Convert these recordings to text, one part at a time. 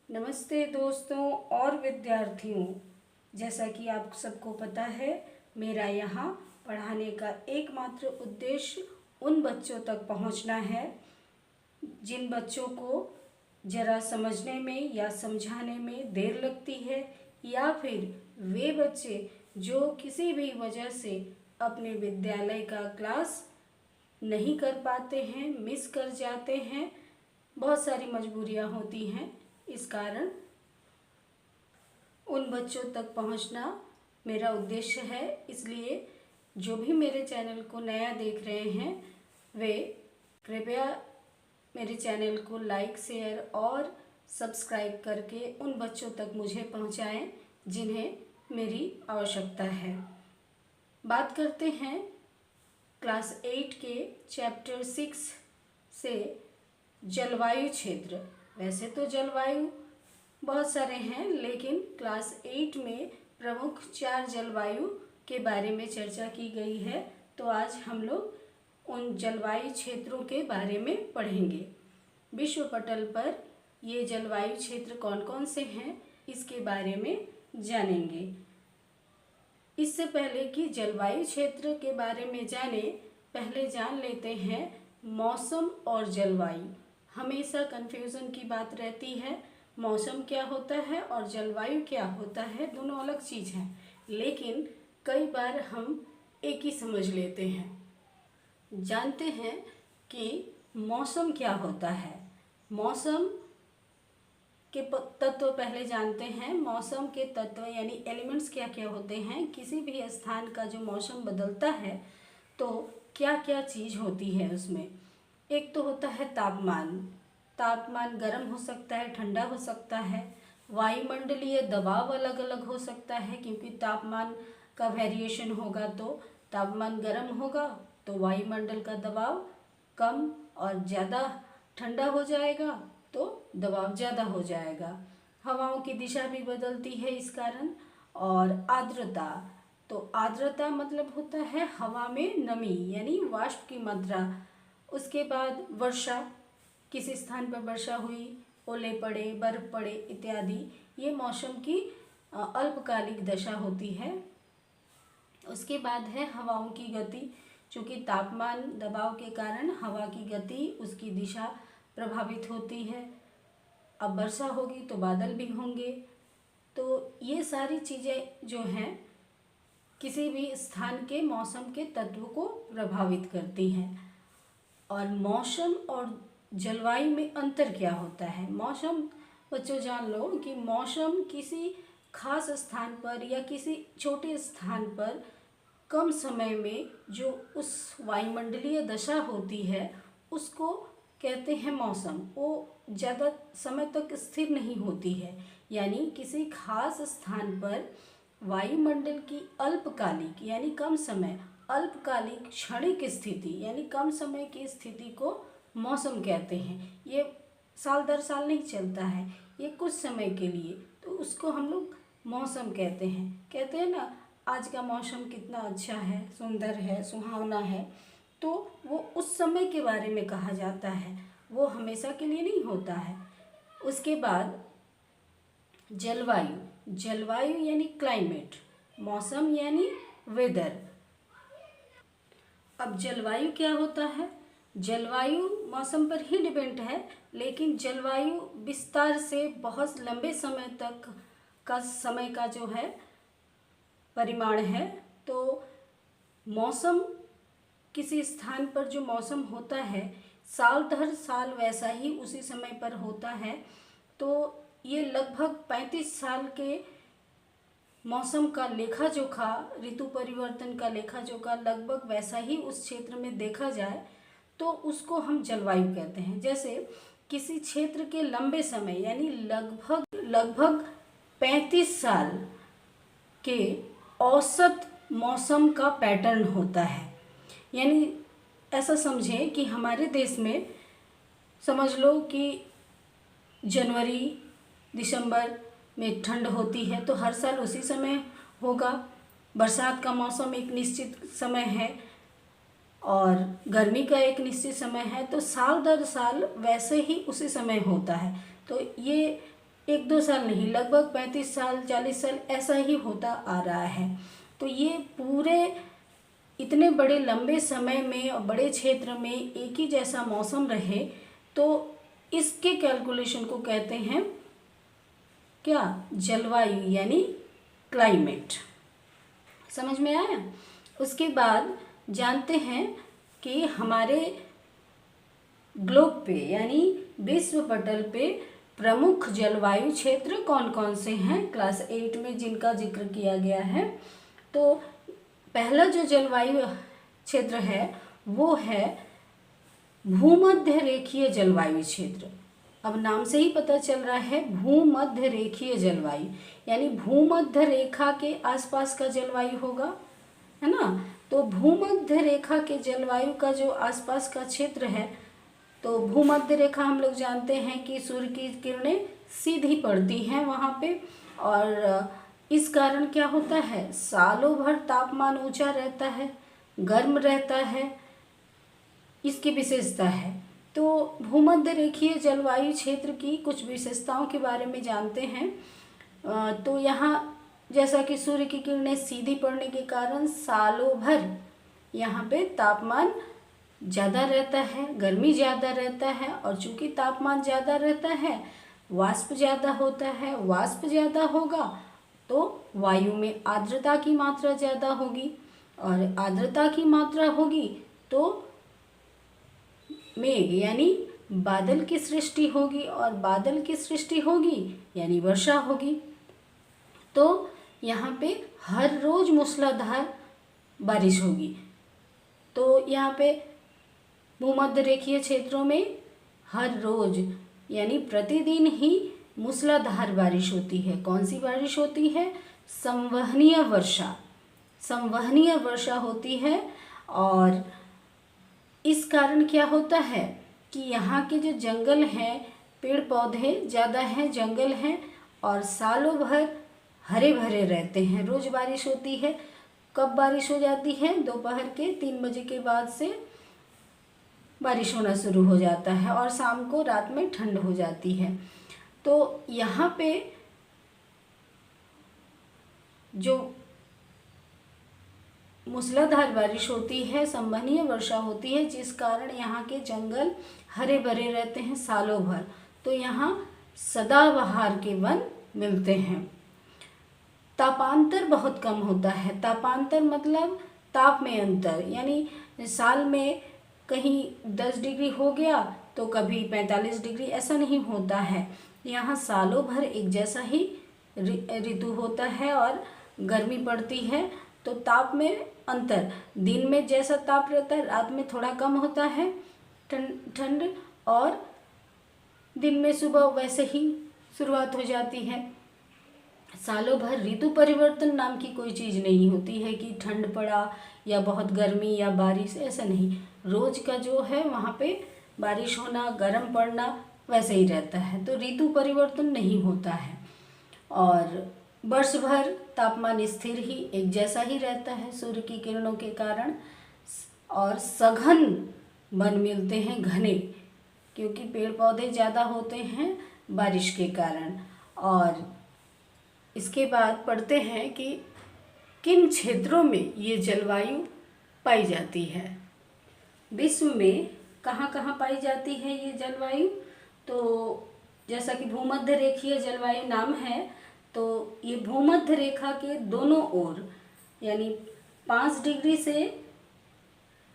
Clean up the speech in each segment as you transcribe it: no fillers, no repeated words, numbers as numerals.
नमस्ते दोस्तों और विद्यार्थियों। जैसा कि आप सबको पता है, मेरा यहाँ पढ़ाने का एकमात्र उद्देश्य उन बच्चों तक पहुँचना है जिन बच्चों को ज़रा समझने में या समझाने में देर लगती है, या फिर वे बच्चे जो किसी भी वजह से अपने विद्यालय का क्लास नहीं कर पाते हैं, मिस कर जाते हैं। बहुत सारी मजबूरियां होती हैं, इस कारण उन बच्चों तक पहुंचना मेरा उद्देश्य है। इसलिए जो भी मेरे चैनल को नया देख रहे हैं, वे कृपया मेरे चैनल को लाइक, शेयर और सब्सक्राइब करके उन बच्चों तक मुझे पहुंचाएं जिन्हें मेरी आवश्यकता है। बात करते हैं क्लास 8 के चैप्टर 6 से जलवायु क्षेत्र। वैसे तो जलवायु बहुत सारे हैं, लेकिन क्लास 8 में प्रमुख 4 जलवायु के बारे में चर्चा की गई है। तो आज हम लोग उन जलवायु क्षेत्रों के बारे में पढ़ेंगे। विश्व पटल पर ये जलवायु क्षेत्र कौन कौन से हैं, इसके बारे में जानेंगे। इससे पहले कि जलवायु क्षेत्र के बारे में जाने, पहले जान लेते हैं मौसम और जलवायु। हमेशा कन्फ्यूज़न की बात रहती है, मौसम क्या होता है और जलवायु क्या होता है, दोनों अलग चीज़ हैं। लेकिन कई बार हम एक ही समझ लेते हैं। जानते हैं कि मौसम क्या होता है। मौसम के तत्व पहले जानते हैं। मौसम के तत्व यानी एलिमेंट्स क्या क्या होते हैं। किसी भी स्थान का जो मौसम बदलता है तो क्या क्या चीज़ होती है उसमें। एक तो होता है तापमान। तापमान गर्म हो सकता है, ठंडा हो सकता है। वायुमंडलीय दबाव अलग अलग हो सकता है, क्योंकि तापमान का वेरिएशन होगा तो तापमान गर्म होगा तो वायुमंडल का दबाव कम, और ज़्यादा ठंडा हो जाएगा तो दबाव ज़्यादा हो जाएगा। हवाओं की दिशा भी बदलती है इस कारण। और आर्द्रता, तो आर्द्रता मतलब होता है हवा में नमी यानी वाष्प की मात्रा। उसके बाद वर्षा, किसी स्थान पर वर्षा हुई, ओले पड़े, बर्फ पड़े इत्यादि, ये मौसम की अल्पकालिक दशा होती है। उसके बाद है हवाओं की गति। चूँकि तापमान दबाव के कारण हवा की गति, उसकी दिशा प्रभावित होती है। अब वर्षा होगी तो बादल भी होंगे। तो ये सारी चीज़ें जो हैं किसी भी स्थान के मौसम के तत्व को प्रभावित करती हैं। और मौसम और जलवायु में अंतर क्या होता है। मौसम, बच्चों जान लो कि मौसम किसी खास स्थान पर या किसी छोटे स्थान पर कम समय में जो उस वायुमंडलीय दशा होती है उसको कहते हैं मौसम। वो ज़्यादा समय तक स्थिर नहीं होती है, यानी किसी खास स्थान पर वायुमंडल की अल्पकालिक यानी कम समय, अल्पकालिक क्षणिक स्थिति यानी कम समय की स्थिति को मौसम कहते हैं। ये साल दर साल नहीं चलता है, ये कुछ समय के लिए, तो उसको हम लोग मौसम कहते हैं। कहते हैं ना, आज का मौसम कितना अच्छा है, सुंदर है, सुहावना है, तो वो उस समय के बारे में कहा जाता है, वो हमेशा के लिए नहीं होता है। उसके बाद जलवायु। जलवायु यानी क्लाइमेट, मौसम यानी वेदर। अब जलवायु क्या होता है। जलवायु मौसम पर ही डिपेंड है, लेकिन जलवायु विस्तार से बहुत लंबे समय तक का समय का जो है परिमाण है। तो मौसम, किसी स्थान पर जो मौसम होता है साल दर साल वैसा ही उसी समय पर होता है। तो ये लगभग 35 साल के मौसम का लेखा जोखा, ऋतु परिवर्तन का लेखा जोखा लगभग वैसा ही उस क्षेत्र में देखा जाए तो उसको हम जलवायु कहते हैं। जैसे किसी क्षेत्र के लंबे समय यानी लगभग 35 साल के औसत मौसम का पैटर्न होता है। यानी ऐसा समझें कि हमारे देश में समझ लो कि जनवरी दिसंबर में ठंड होती है तो हर साल उसी समय होगा। बरसात का मौसम एक निश्चित समय है और गर्मी का एक निश्चित समय है, तो साल दर साल वैसे ही उसी समय होता है। तो ये एक दो साल नहीं, लगभग 35 साल 40 साल ऐसा ही होता आ रहा है। तो ये पूरे इतने बड़े लंबे समय में और बड़े क्षेत्र में एक ही जैसा मौसम रहे, तो इसके कैलकुलेशन को कहते हैं क्या, जलवायु यानी क्लाइमेट। समझ में आया। उसके बाद जानते हैं कि हमारे ग्लोब पे यानी विश्व पटल पे प्रमुख जलवायु क्षेत्र कौन कौन से हैं, क्लास 8 में जिनका जिक्र किया गया है। तो पहला जो जलवायु क्षेत्र है वो है भूमध्य रेखीय जलवायु क्षेत्र। अब नाम से ही पता चल रहा है, भूमध्य रेखीय जलवायु यानी भूमध्य रेखा के आसपास का जलवायु होगा, है ना। तो भूमध्य रेखा के जलवायु का जो आसपास का क्षेत्र है, तो भूमध्य रेखा हम लोग जानते हैं कि सूर्य की किरणें सीधी पड़ती हैं वहाँ पे, और इस कारण क्या होता है, सालों भर तापमान ऊंचा रहता है, गर्म रहता है, इसकी विशेषता है। तो भूमध्य रेखीय जलवायु क्षेत्र की कुछ विशेषताओं के बारे में जानते हैं। तो यहाँ जैसा कि सूर्य की किरणें सीधी पड़ने के कारण सालों भर यहाँ पे तापमान ज़्यादा रहता है, गर्मी ज़्यादा रहता है, और चूँकि तापमान ज़्यादा रहता है वाष्प ज़्यादा होता है, वाष्प ज़्यादा होगा तो वायु में आर्द्रता की मात्रा ज़्यादा होगी, और आर्द्रता की मात्रा होगी तो मेघ यानी बादल की सृष्टि होगी, और बादल की सृष्टि होगी यानी वर्षा होगी। तो यहाँ पे हर रोज़ मूसलाधार बारिश होगी। तो यहाँ पे भूमध्य रेखीय क्षेत्रों में हर रोज़ यानी प्रतिदिन ही मूसलाधार बारिश होती है। कौन सी बारिश होती है, संवहनीय वर्षा, संवहनीय वर्षा होती है। और इस कारण क्या होता है कि यहाँ के जो जंगल हैं, पेड़ पौधे ज़्यादा हैं, जंगल हैं, और सालों भर हरे भरे रहते हैं। रोज़ बारिश होती है। कब बारिश हो जाती है, दोपहर के 3 बजे के बाद से बारिश होना शुरू हो जाता है, और शाम को रात में ठंड हो जाती है। तो यहाँ पे जो मूसलाधार बारिश होती है, संवहनीय वर्षा होती है, जिस कारण यहाँ के जंगल हरे भरे रहते हैं सालों भर। तो यहाँ सदाबहार के वन मिलते हैं। तापांतर बहुत कम होता है। तापांतर मतलब ताप में अंतर, यानी साल में कहीं 10 डिग्री हो गया तो कभी 45 डिग्री, ऐसा नहीं होता है। यहाँ सालों भर एक जैसा ही ऋतु होता है और गर्मी पड़ती है। तो ताप में अंतर, दिन में जैसा ताप रहता है रात में थोड़ा कम होता है ठंड, और दिन में सुबह वैसे ही शुरुआत हो जाती है। सालों भर ऋतु परिवर्तन नाम की कोई चीज़ नहीं होती है कि ठंड पड़ा या बहुत गर्मी या बारिश, ऐसा नहीं। रोज़ का जो है वहाँ पे बारिश होना, गर्म पड़ना वैसे ही रहता है। तो ऋतु परिवर्तन नहीं होता है, और वर्ष भर तापमान स्थिर ही एक जैसा ही रहता है सूर्य की किरणों के कारण। और सघन वन मिलते हैं, घने, क्योंकि पेड़ पौधे ज़्यादा होते हैं बारिश के कारण। और इसके बाद पढ़ते हैं कि किन क्षेत्रों में ये जलवायु पाई जाती है। विश्व में कहाँ कहाँ पाई जाती है ये जलवायु। तो जैसा कि भूमध्य रेखीय जलवायु नाम है, तो ये भूमध्य रेखा के दोनों ओर यानी 5 डिग्री से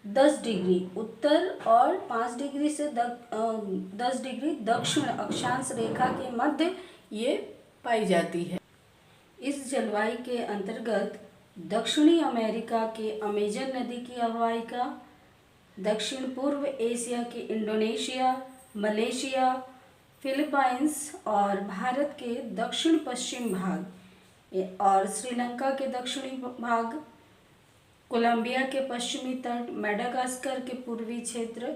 10 डिग्री उत्तर और 5 डिग्री से 10 डिग्री दक्षिण अक्षांश रेखा के मध्य ये पाई जाती है। इस जलवायु के अंतर्गत दक्षिणी अमेरिका के अमेजन नदी की अववाहिका, दक्षिण पूर्व एशिया के इंडोनेशिया, मलेशिया, फिलीपाइंस और भारत के दक्षिण पश्चिम भाग और श्रीलंका के दक्षिणी भाग, कोलंबिया के पश्चिमी तट, मेडागास्कर के पूर्वी क्षेत्र,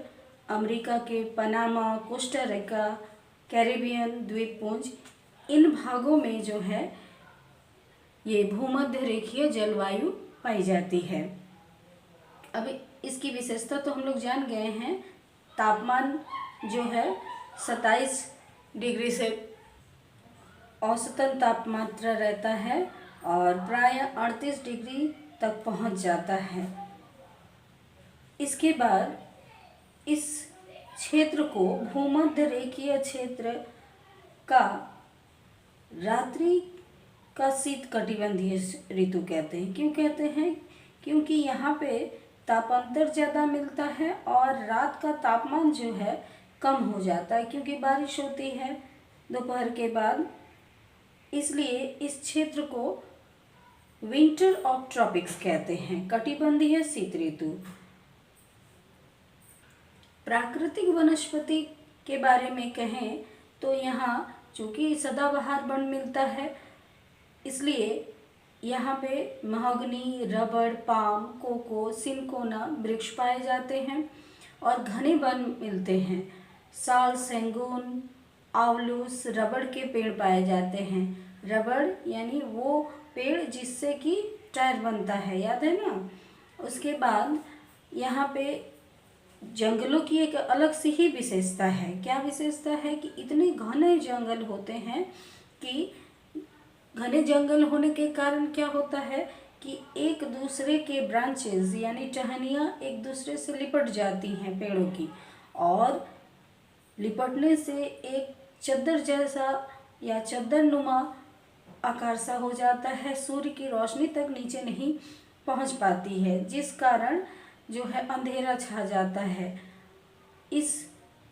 अमेरिका के पनामा, कोस्टा रिका, कैरिबियन द्वीपपुंज, इन भागों में जो है ये भूमध्य रेखीय जलवायु पाई जाती है। अब इसकी विशेषता तो हम लोग जान गए हैं। तापमान जो है 27 डिग्री से औसतन तापमात्रा रहता है और प्राय 38 डिग्री तक पहुंच जाता है। इसके बाद इस क्षेत्र को भूमध्य रेखीय क्षेत्र का रात्रि का शीत कटिबंधीय ऋतु कहते हैं। क्यों कहते हैं? क्योंकि यहाँ पे तापांतर ज़्यादा मिलता है और रात का तापमान जो है कम हो जाता है, क्योंकि बारिश होती है दोपहर के बाद। इसलिए इस क्षेत्र को विंटर ऑफ ट्रॉपिक्स कहते हैं, कटिबंधीय शीत ऋतु। प्राकृतिक वनस्पति के बारे में कहें तो यहाँ चूँकि सदाबहार वन मिलता है, इसलिए यहाँ पे महोगनी, रबड़, पाम, कोको, सिनकोना वृक्ष पाए जाते हैं और घने वन मिलते हैं। साल, सेंगून, आंवलूस, रबड़ के पेड़ पाए जाते हैं। रबड़ यानी वो पेड़ जिससे कि टायर बनता है, याद है ना। उसके बाद यहाँ पे जंगलों की एक अलग सी ही विशेषता है। क्या विशेषता है? कि इतने घने जंगल होते हैं कि घने जंगल होने के कारण क्या होता है कि एक दूसरे के ब्रांचेस यानी टहनियाँ एक दूसरे से लिपट जाती हैं पेड़ों की, और लिपटने से एक चद्दर जैसा या चद्दर नुमा आकार सा हो जाता है। सूर्य की रोशनी तक नीचे नहीं पहुंच पाती है, जिस कारण जो है अंधेरा छा जाता है। इस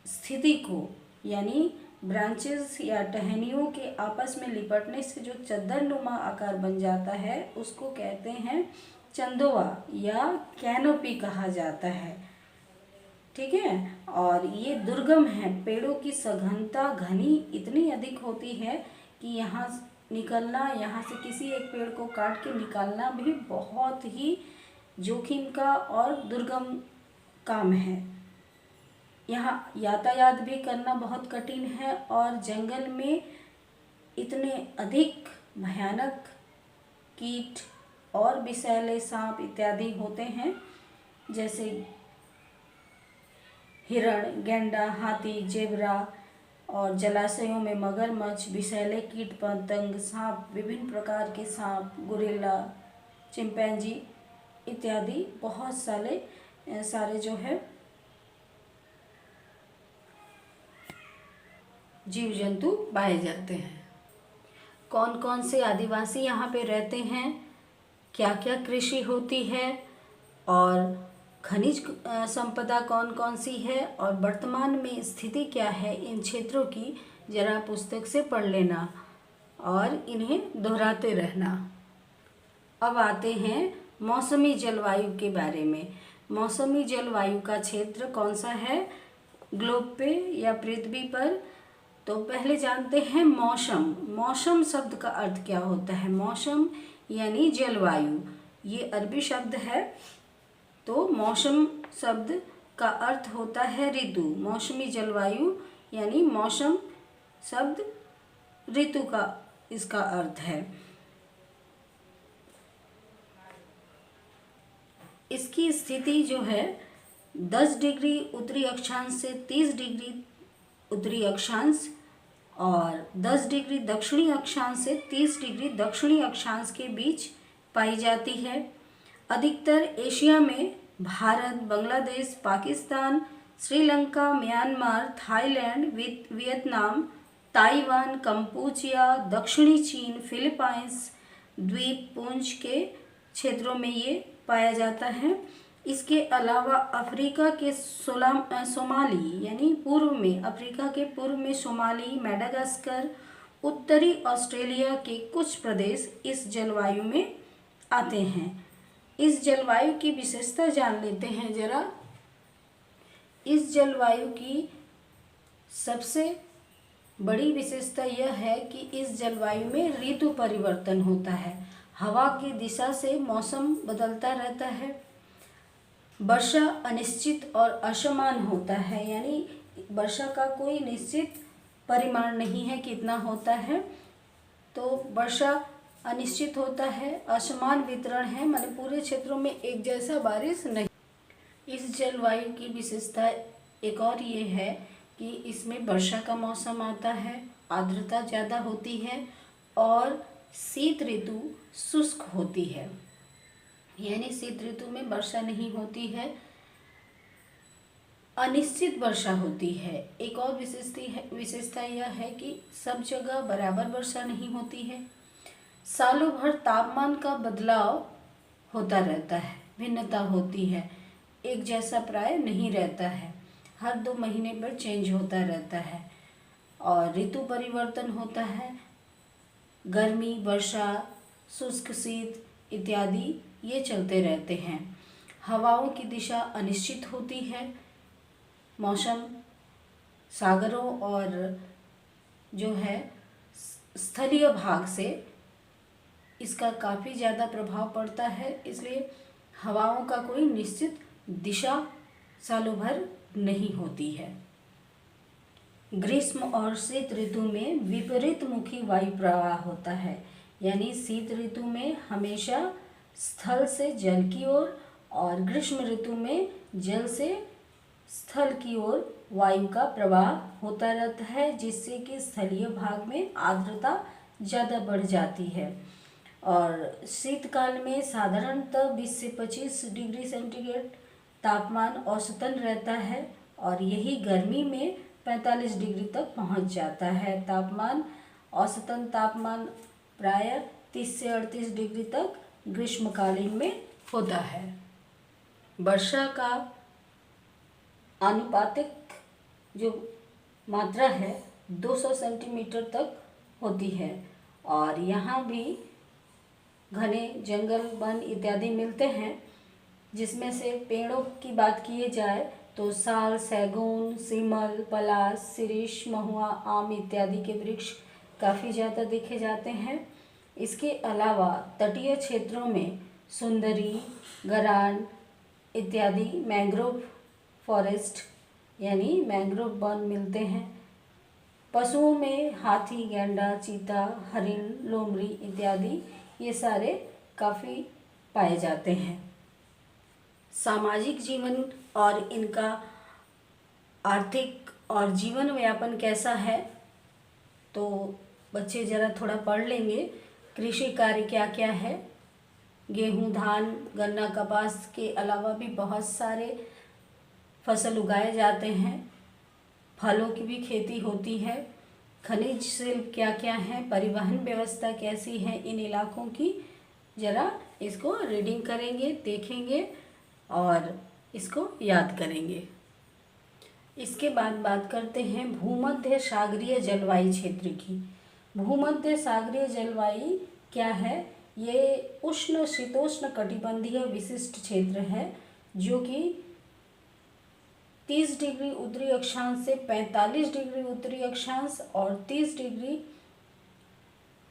स्थिति को यानी ब्रांचेस या टहनियों के आपस में लिपटने से जो चद्दर नुमा आकार बन जाता है, उसको कहते हैं चंदोवा या कैनोपी कहा जाता है। ठीक है। और ये दुर्गम है। पेड़ों की सघनता घनी इतनी अधिक होती है कि यहाँ निकलना, यहाँ से किसी एक पेड़ को काट के निकालना भी बहुत ही जोखिम का और दुर्गम काम है। यहाँ यातायात भी करना बहुत कठिन है और जंगल में इतने अधिक भयानक कीट और विषैले सांप इत्यादि होते हैं, जैसे हिरण, गैंडा, हाथी, जेबरा, और जलाशयों में मगरमच्छ, विषैले कीट पतंग, सांप, विभिन्न प्रकार के सांप, गोरिल्ला, चिंपैंजी इत्यादि बहुत सारे जो है जीव जंतु पाए जाते हैं। कौन कौन से आदिवासी यहाँ पे रहते हैं, क्या क्या कृषि होती है और खनिज संपदा कौन कौन सी है और वर्तमान में स्थिति क्या है, इन क्षेत्रों की जरा पुस्तक से पढ़ लेना और इन्हें दोहराते रहना। अब आते हैं मौसमी जलवायु के बारे में। मौसमी जलवायु का क्षेत्र कौन सा है ग्लोब पे या पृथ्वी पर? तो पहले जानते हैं मौसम। मौसम शब्द का अर्थ क्या होता है? मौसम यानी जलवायु, ये अरबी शब्द है। तो मौसम शब्द का अर्थ होता है ऋतु। मौसमी जलवायु यानी मौसम शब्द ऋतु का इसका अर्थ है। इसकी स्थिति जो है 10 डिग्री उत्तरी अक्षांश से 30 डिग्री उत्तरी अक्षांश और 10 डिग्री दक्षिणी अक्षांश से 30 डिग्री दक्षिणी अक्षांश के बीच पाई जाती है। अधिकतर एशिया में Bharat, Bangladesh, Pakistan, Sri Lanka, Myanmar, Thailand, Vietnam, Taiwan, Cambodia, दक्षिणी चीन, फिलीपाइंस द्वीपपुंज के क्षेत्रों में ये पाया जाता है। इसके अलावा अफ्रीका के सोमाली यानी पूर्व में, अफ्रीका के पूर्व में सोमाली, मेडागास्कर, उत्तरी ऑस्ट्रेलिया के कुछ प्रदेश इस जलवायु में आते हैं। इस जलवायु की विशेषता जान लेते हैं जरा। इस जलवायु की सबसे बड़ी विशेषता यह है कि इस जलवायु में ऋतु परिवर्तन होता है। हवा की दिशा से मौसम बदलता रहता है। वर्षा अनिश्चित और असमान होता है, यानी वर्षा का कोई निश्चित परिमाण नहीं है कितना होता है। तो वर्षा अनिश्चित होता है, असमान वितरण है, माने पूरे क्षेत्रों में एक जैसा बारिश नहीं। इस जलवायु की विशेषता एक और ये है कि इसमें वर्षा का मौसम आता है, आर्द्रता ज़्यादा होती है और शीत ऋतु शुष्क होती है, यानी शीत ऋतु में वर्षा नहीं होती है, अनिश्चित वर्षा होती है। एक और विशेषता यह है कि सब जगह बराबर वर्षा नहीं होती है। सालों भर तापमान का बदलाव होता रहता है, भिन्नता होती है, एक जैसा प्राय नहीं रहता है, हर 2 महीने पर चेंज होता रहता है और ऋतु परिवर्तन होता है। गर्मी, वर्षा, शुष्क, शीत इत्यादि ये चलते रहते हैं। हवाओं की दिशा अनिश्चित होती है। मौसम सागरों और जो है स्थलीय भाग से इसका काफ़ी ज़्यादा प्रभाव पड़ता है, इसलिए हवाओं का कोई निश्चित दिशा सालों भर नहीं होती है। ग्रीष्म और शीत ऋतु में विपरीत मुखी वायु प्रवाह होता है, यानी शीत ऋतु में हमेशा स्थल से जल की ओर और ग्रीष्म ऋतु में जल से स्थल की ओर वायु का प्रवाह होता रहता है, जिससे कि स्थलीय भाग में आर्द्रता ज़्यादा बढ़ जाती है। और शीतकाल में साधारणतः 20 से 25 डिग्री सेंटीग्रेड तापमान औसतन रहता है और यही गर्मी में 45 डिग्री तक पहुंच जाता है तापमान। औसतन तापमान प्रायः 30 से 38 डिग्री तक ग्रीष्मकालीन में होता है। वर्षा का आनुपातिक जो मात्रा है 200 सेंटीमीटर तक होती है और यहाँ भी घने जंगल, वन इत्यादि मिलते हैं, जिसमें से पेड़ों की बात किए जाए तो साल, सैगून, सीमल, पलाश, शिरीष, महुआ, आम इत्यादि के वृक्ष काफ़ी ज़्यादा देखे जाते हैं। इसके अलावा तटीय क्षेत्रों में सुंदरी, गरान इत्यादि मैंग्रोव फॉरेस्ट यानी मैंग्रोव वन मिलते हैं। पशुओं में हाथी, गैंडा, चीता, हरिण, लोमड़ी इत्यादि ये सारे काफ़ी पाए जाते हैं। सामाजिक जीवन और इनका आर्थिक और जीवन यापन कैसा है, तो बच्चे ज़रा थोड़ा पढ़ लेंगे। कृषि कार्य क्या क्या है, गेहूँ, धान, गन्ना, कपास के अलावा भी बहुत सारे फसल उगाए जाते हैं। फलों की भी खेती होती है। खनिज शिल्प क्या क्या है, परिवहन व्यवस्था कैसी है इन इलाकों की, ज़रा इसको रीडिंग करेंगे, देखेंगे और इसको याद करेंगे। इसके बाद बात करते हैं भूमध्य सागरीय जलवायु क्षेत्र की। भूमध्य सागरीय जलवायु क्या है? ये उष्ण शीतोष्ण कटिबंधीय विशिष्ट क्षेत्र है जो कि 30 डिग्री उत्तरी अक्षांश से 45 डिग्री उत्तरी अक्षांश और 30 डिग्री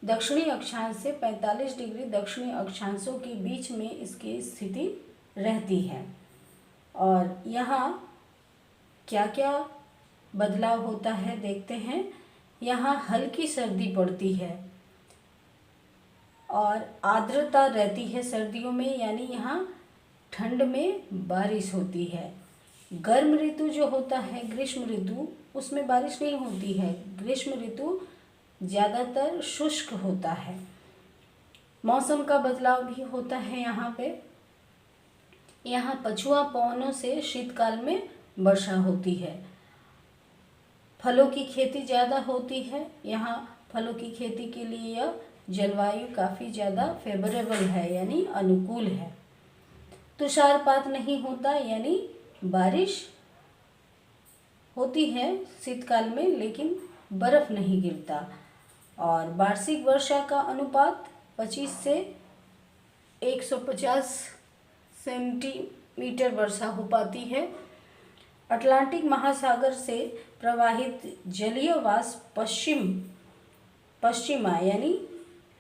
दक्षिणी अक्षांश से 45 डिग्री दक्षिणी अक्षांशों के बीच में इसकी स्थिति रहती है। और यहाँ क्या क्या बदलाव होता है देखते हैं। यहाँ हल्की सर्दी पड़ती है और आर्द्रता रहती है सर्दियों में, यानी यहाँ ठंड में बारिश होती है। गर्म ऋतु जो होता है ग्रीष्म ऋतु, उसमें बारिश नहीं होती है। ग्रीष्म ऋतु ज़्यादातर शुष्क होता है। मौसम का बदलाव भी होता है यहाँ पे। यहाँ पछुआ पवनों से शीतकाल में वर्षा होती है। फलों की खेती ज़्यादा होती है। यहाँ फलों की खेती के लिए यह जलवायु काफ़ी ज़्यादा फेवरेबल है, यानी अनुकूल है। तुषारपात नहीं होता, यानी बारिश होती है शीतकाल में लेकिन बर्फ़ नहीं गिरता। और वार्षिक वर्षा का अनुपात 25 से 150 सेंटीमीटर वर्षा हो पाती है। अटलांटिक महासागर से प्रवाहित जलीय वाष्प पश्चिमा यानी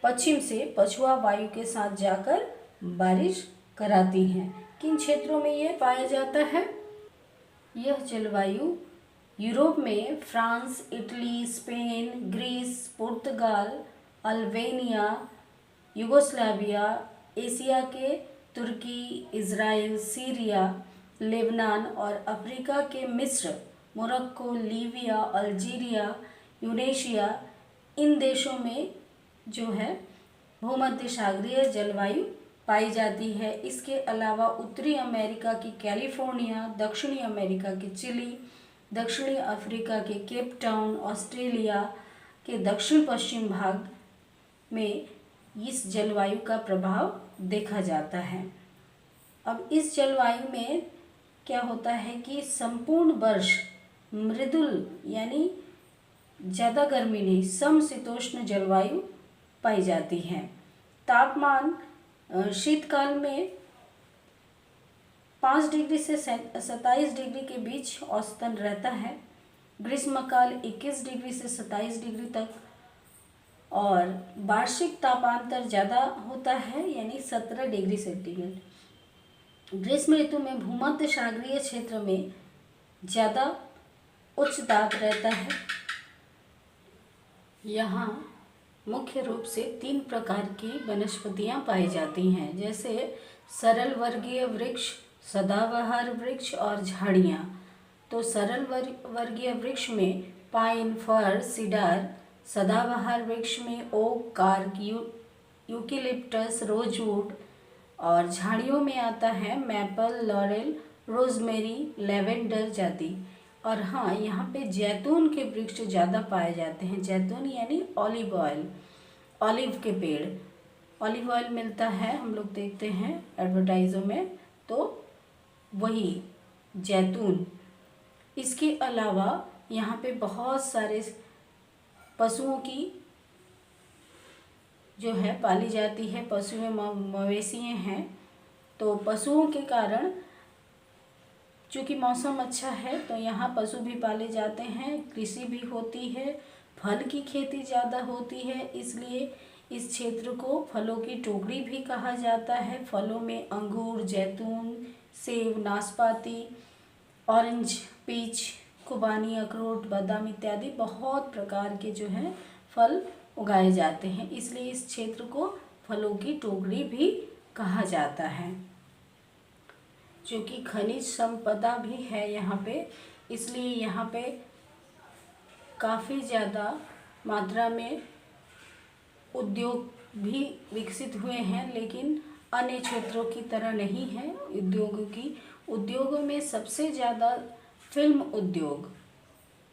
पश्चिम से पछुआ वायु के साथ जाकर बारिश कराती हैं। किन क्षेत्रों में यह पाया जाता है? यह जलवायु यूरोप में फ्रांस, इटली, स्पेन, ग्रीस, पुर्तगाल, अल्बानिया, यूगोस्लाविया, एशिया के तुर्की, इज़राइल, सीरिया, लेबनान और अफ्रीका के मिस्र, मोरक्को, लीबिया, अल्जीरिया, यूनेशिया, इन देशों में जो है भूमध्य सागरीय जलवायु पाई जाती है। इसके अलावा उत्तरी अमेरिका की कैलिफोर्निया, दक्षिणी अमेरिका के चिली, दक्षिणी अफ्रीका के केप टाउन, ऑस्ट्रेलिया के दक्षिण पश्चिम भाग में इस जलवायु का प्रभाव देखा जाता है। अब इस जलवायु में क्या होता है कि संपूर्ण वर्ष मृदुल यानी ज़्यादा गर्मी नहीं, समशीतोष्ण जलवायु पाई जाती है। तापमान शीतकाल में 5 डिग्री से 27 डिग्री के बीच औसतन रहता है। ग्रीष्मकाल 21 डिग्री से 27 डिग्री तक, और वार्षिक तापांतर ज़्यादा होता है यानी 17 डिग्री सेंटीग्रेड। ग्रीष्म ऋतु में भूमध्य सागरीय क्षेत्र में ज़्यादा उच्च दाब रहता है। यहाँ मुख्य रूप से 3 प्रकार की वनस्पतियाँ पाई जाती हैं, जैसे सरल वर्गीय वृक्ष, सदाबहार वृक्ष और झाड़ियाँ। तो सरल वर्गीय वृक्ष में पाइन, फर, सीडर, सदाबहार वृक्ष में ओक, कार्क, यूकेलिप्टस, रोजवुड, और झाड़ियों में आता है मैपल, लॉरेल, रोजमेरी, लेवेंडर जाति। और हाँ, यहाँ पे जैतून के वृक्ष ज़्यादा पाए जाते हैं। जैतून यानी ऑलिव ऑयल, ऑलिव के पेड़। ऑलिव ऑयल मिलता है, हम लोग देखते हैं एडवर्टाइजों में, तो वही जैतून। इसके अलावा यहाँ पे बहुत सारे पशुओं की जो है पाली जाती है। पशुएं मवेशियाँ हैं, तो पशुओं के कारण चूँकि मौसम अच्छा है तो यहाँ पशु भी पाले जाते हैं, कृषि भी होती है, फल की खेती ज़्यादा होती है, इसलिए इस क्षेत्र को फलों की टोकरी भी कहा जाता है। फलों में अंगूर, जैतून, सेब, नाशपाती, ऑरेंज, पीच, खुबानी, अखरोट, बादाम इत्यादि बहुत प्रकार के जो हैं फल उगाए जाते हैं, इसलिए इस क्षेत्र को फलों की टोकरी भी कहा जाता है। क्योंकि खनिज संपदा भी है यहाँ पे, इसलिए यहाँ पे काफ़ी ज़्यादा मात्रा में उद्योग भी विकसित हुए हैं, लेकिन अन्य क्षेत्रों की तरह नहीं है। उद्योगों में सबसे ज़्यादा फिल्म उद्योग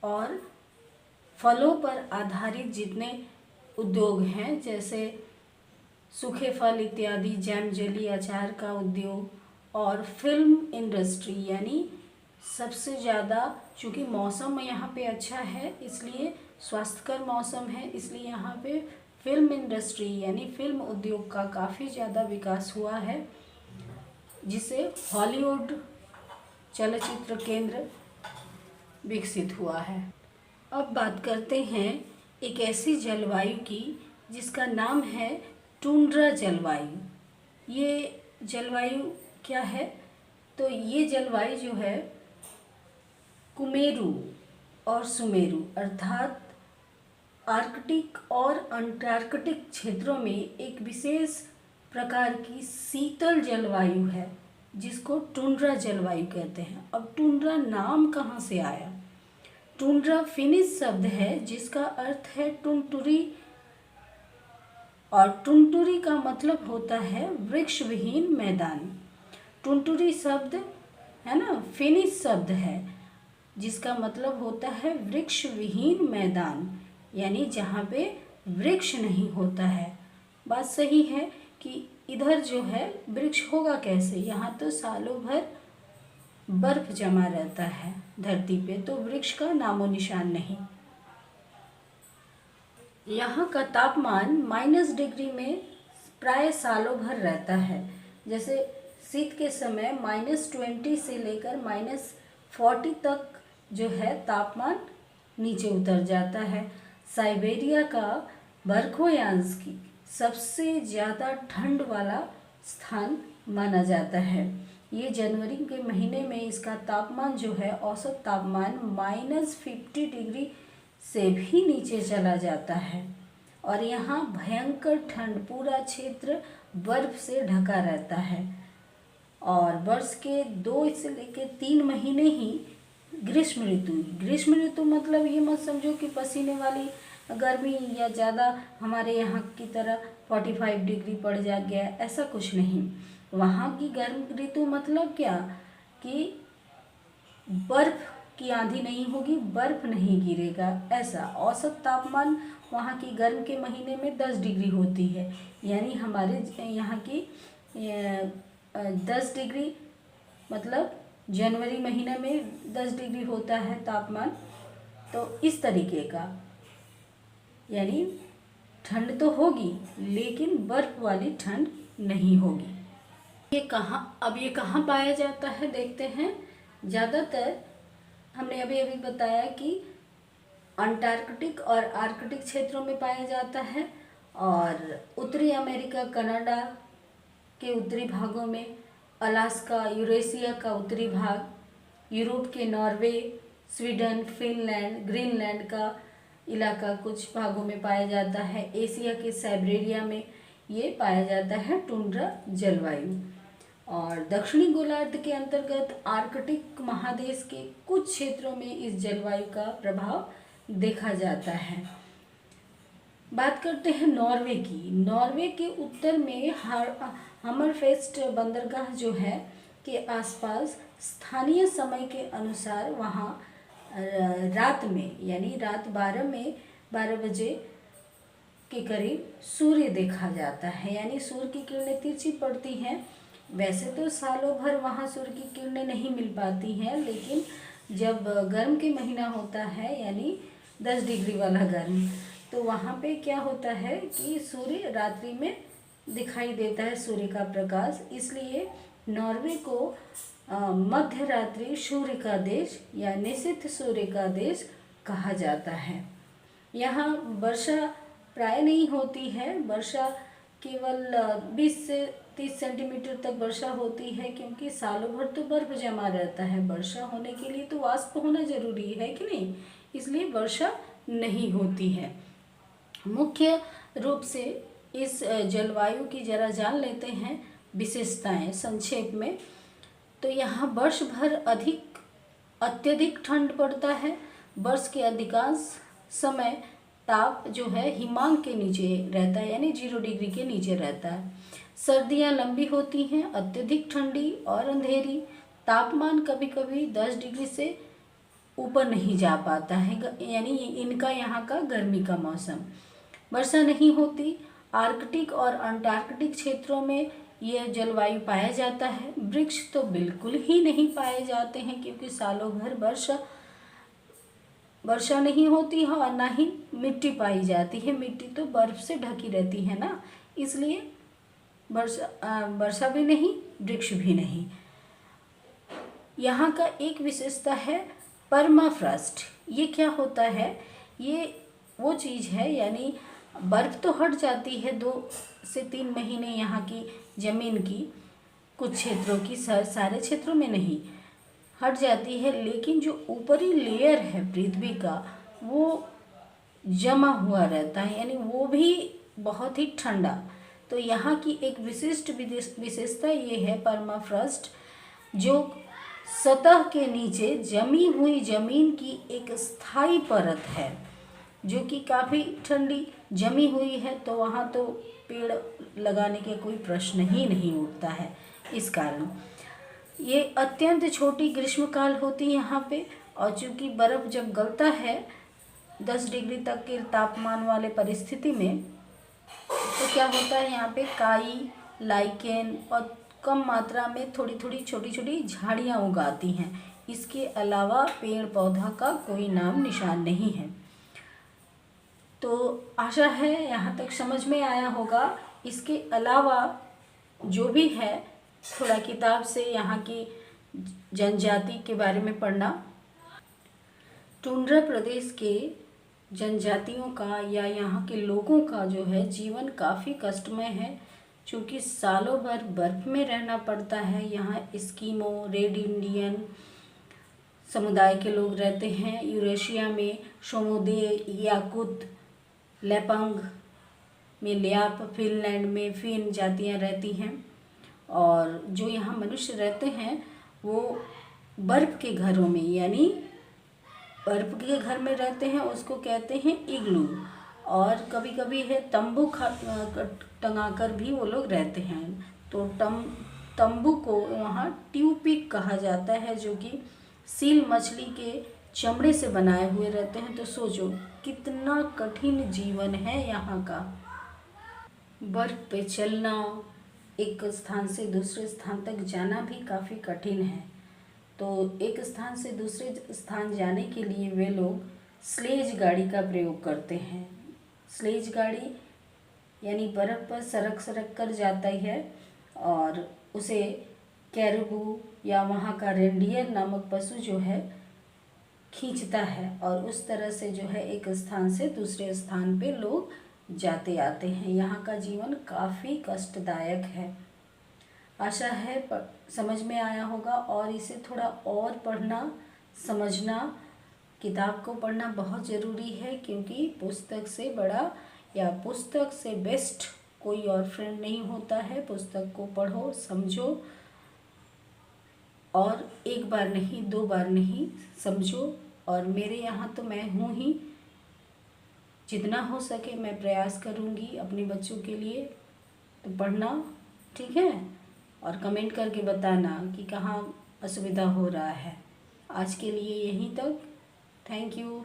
और फलों पर आधारित जितने उद्योग हैं, जैसे सूखे फल इत्यादि, जैम, जेली, अचार का उद्योग, और फिल्म इंडस्ट्री यानी सबसे ज़्यादा, चूँकि मौसम यहाँ पे अच्छा है इसलिए स्वास्थ्यकर मौसम है, इसलिए यहाँ पे फिल्म इंडस्ट्री यानी फिल्म उद्योग का काफ़ी ज़्यादा विकास हुआ है, जिसे हॉलीवुड चलचित्र केंद्र विकसित हुआ है। अब बात करते हैं एक ऐसी जलवायु की जिसका नाम है टुंड्रा जलवायु। ये जलवायु क्या है? तो ये जलवायु जो है कुमेरू और सुमेरु अर्थात आर्कटिक और अंटार्कटिक क्षेत्रों में एक विशेष प्रकार की शीतल जलवायु है, जिसको टुंड्रा जलवायु कहते हैं। अब टुंड्रा नाम कहाँ से आया? टुंड्रा फिनिश शब्द है जिसका अर्थ है टुनटुरी, और टुनटुरी का मतलब होता है वृक्ष विहीन मैदान। टुनटुरी शब्द है ना, फिनिश शब्द है जिसका मतलब होता है वृक्ष विहीन मैदान, यानी जहाँ पे वृक्ष नहीं होता है। बात सही है कि इधर जो है वृक्ष होगा कैसे, यहाँ तो सालों भर बर्फ जमा रहता है धरती पे, तो वृक्ष का नामो निशान नहीं। यहाँ का तापमान -डिग्री में प्राय सालों भर रहता है। जैसे शीत के समय -20 से लेकर -40 तक जो है तापमान नीचे उतर जाता है। साइबेरिया का बर्खोयांश की सबसे ज़्यादा ठंड वाला स्थान माना जाता है। ये जनवरी के महीने में इसका तापमान जो है औसत तापमान -50 डिग्री से भी नीचे चला जाता है, और यहाँ भयंकर ठंड, पूरा क्षेत्र बर्फ से ढका रहता है। और वर्ष के 2 से लेकर 3 महीने ही ग्रीष्म ऋतु मतलब ये मत समझो कि पसीने वाली गर्मी या ज़्यादा हमारे यहाँ की तरह 45 डिग्री पड़ जा गया, ऐसा कुछ नहीं। वहाँ की गर्म ऋतु मतलब क्या कि बर्फ़ की आंधी नहीं होगी, बर्फ़ नहीं गिरेगा, ऐसा। औसत तापमान वहाँ की गर्म के महीने में 10 डिग्री होती है, यानी हमारे यहाँ की 10 डिग्री मतलब जनवरी महीने में 10 डिग्री होता है तापमान। तो इस तरीके का, यानी ठंड तो होगी लेकिन बर्फ़ वाली ठंड नहीं होगी। ये कहाँ पाया जाता है देखते हैं। ज़्यादातर हमने अभी अभी बताया कि अंटार्कटिक और आर्कटिक क्षेत्रों में पाया जाता है, और उत्तरी अमेरिका, कनाडा के उत्तरी भागों में, अलास्का, यूरेशिया का उत्तरी भाग, यूरोप के नॉर्वे, स्वीडन, फिनलैंड, ग्रीनलैंड का इलाका कुछ भागों में पाया जाता है। एशिया के साइबेरिया में ये पाया जाता है टुंड्रा जलवायु। और दक्षिणी गोलार्ध के अंतर्गत आर्कटिक महादेश के कुछ क्षेत्रों में इस जलवायु का प्रभाव देखा जाता है। बात करते हैं नॉर्वे की। नॉर्वे के उत्तर में हमरफेस्ट बंदरगाह जो है के आसपास स्थानीय समय के अनुसार वहाँ रात में, यानी रात 12 बजे के करीब सूर्य देखा जाता है, यानी सूर्य की किरणें तिरछी पड़ती हैं। वैसे तो सालों भर वहाँ सूर्य की किरणें नहीं मिल पाती हैं, लेकिन जब गर्म के महीना होता है, यानी 10 डिग्री वाला गर्म, तो वहाँ पे क्या होता है कि सूर्य रात्रि में दिखाई देता है, सूर्य का प्रकाश। इसलिए नॉर्वे को मध्य रात्रि सूर्य का देश या निशित सूर्य का देश कहा जाता है। यहाँ वर्षा प्राय नहीं होती है, वर्षा केवल 20 से 30 सेंटीमीटर तक वर्षा होती है, क्योंकि सालों भर तो बर्फ जमा रहता है। वर्षा होने के लिए तो वाष्प होना जरूरी है कि नहीं, इसलिए वर्षा नहीं होती है। मुख्य रूप से इस जलवायु की जरा जान लेते हैं विशेषताएं संक्षेप में। तो यहाँ वर्ष भर अत्यधिक ठंड पड़ता है। वर्ष के अधिकांश समय ताप जो है हिमांक के नीचे रहता है, यानी 0 डिग्री के नीचे रहता है। सर्दियाँ लंबी होती हैं, अत्यधिक ठंडी और अंधेरी। तापमान कभी कभी 10 डिग्री से ऊपर नहीं जा पाता है, यानी इनका यहाँ का गर्मी का मौसम। वर्षा नहीं होती। आर्कटिक और अंटार्कटिक क्षेत्रों में यह जलवायु पाया जाता है। वृक्ष तो बिल्कुल ही नहीं पाए जाते हैं, क्योंकि सालों भर वर्षा नहीं होती है, और ना ही मिट्टी पाई जाती है। मिट्टी तो बर्फ से ढकी रहती है ना, इसलिए वर्षा भी नहीं, वृक्ष भी नहीं। यहाँ का एक विशेषता है परमाफ्रॉस्ट। ये क्या होता है? ये वो चीज़ है, यानी बर्फ़ तो हट जाती है 2 से 3 महीने यहाँ की ज़मीन की, कुछ क्षेत्रों की, सारे क्षेत्रों में नहीं हट जाती है, लेकिन जो ऊपरी लेयर है पृथ्वी का वो जमा हुआ रहता है, यानी वो भी बहुत ही ठंडा। तो यहाँ की एक विशिष्ट विशेषता ये है परमाफ्रॉस्ट, जो सतह के नीचे जमी हुई ज़मीन की एक स्थायी परत है, जो कि काफ़ी ठंडी जमी हुई है। तो वहाँ तो पेड़ लगाने के कोई प्रश्न ही नहीं उठता है। इस कारण ये अत्यंत छोटी ग्रीष्मकाल होती है यहाँ पे, और चूँकि बर्फ़ जब गलता है 10 डिग्री तक के तापमान वाले परिस्थिति में, तो क्या होता है यहाँ पे काई, लाइकेन और कम मात्रा में थोड़ी थोड़ी छोटी छोटी झाड़ियाँ उगाती हैं। इसके अलावा पेड़ पौधा का कोई नाम निशान नहीं है। तो आशा है यहाँ तक समझ में आया होगा। इसके अलावा जो भी है, थोड़ा किताब से यहाँ की जनजाति के बारे में पढ़ना। टुंड्रा प्रदेश के जनजातियों का या यहाँ के लोगों का जो है जीवन काफ़ी कष्टमय है, क्योंकि सालों भर बर्फ में रहना पड़ता है। यहाँ एस्किमो, रेड इंडियन समुदाय के लोग रहते हैं। यूरेशिया में शोमोदे, याकुत, लेपंग में ल्याप, फिनलैंड में फिन जातियाँ रहती हैं। और जो यहाँ मनुष्य रहते हैं वो बर्फ़ के घरों में, यानी बर्फ़ के घर में रहते हैं, उसको कहते हैं इग्लू। और कभी कभी है तंबू टंगा कर भी वो लोग रहते हैं। तो तंबू को वहाँ ट्यूपिक कहा जाता है, जो कि सील मछली के चमड़े से बनाए हुए रहते हैं। तो सोचो कितना कठिन जीवन है यहाँ का। बर्फ पे चलना, एक स्थान से दूसरे स्थान तक जाना भी काफ़ी कठिन है। तो एक स्थान से दूसरे स्थान जाने के लिए वे लोग स्लेज गाड़ी का प्रयोग करते हैं। स्लेज गाड़ी यानी बर्फ़ पर सरक सरक कर जाता ही है, और उसे कैरबू या वहाँ का रेंडियर नामक पशु जो है खींचता है, और उस तरह से जो है एक स्थान से दूसरे स्थान पे लोग जाते आते हैं। यहाँ का जीवन काफ़ी कष्टदायक है। आशा है समझ में आया होगा, और इसे थोड़ा और पढ़ना समझना, किताब को पढ़ना बहुत ज़रूरी है, क्योंकि पुस्तक से बड़ा या पुस्तक से बेस्ट कोई और फ्रेंड नहीं होता है। पुस्तक को पढ़ो, समझो, और एक बार नहीं, 2 बार नहीं, समझो। और मेरे यहाँ तो मैं हूँ ही, जितना हो सके मैं प्रयास करूँगी अपने बच्चों के लिए। तो पढ़ना, ठीक है, और कमेंट करके बताना कि कहाँ असुविधा हो रहा है। आज के लिए यहीं तक। Thank you.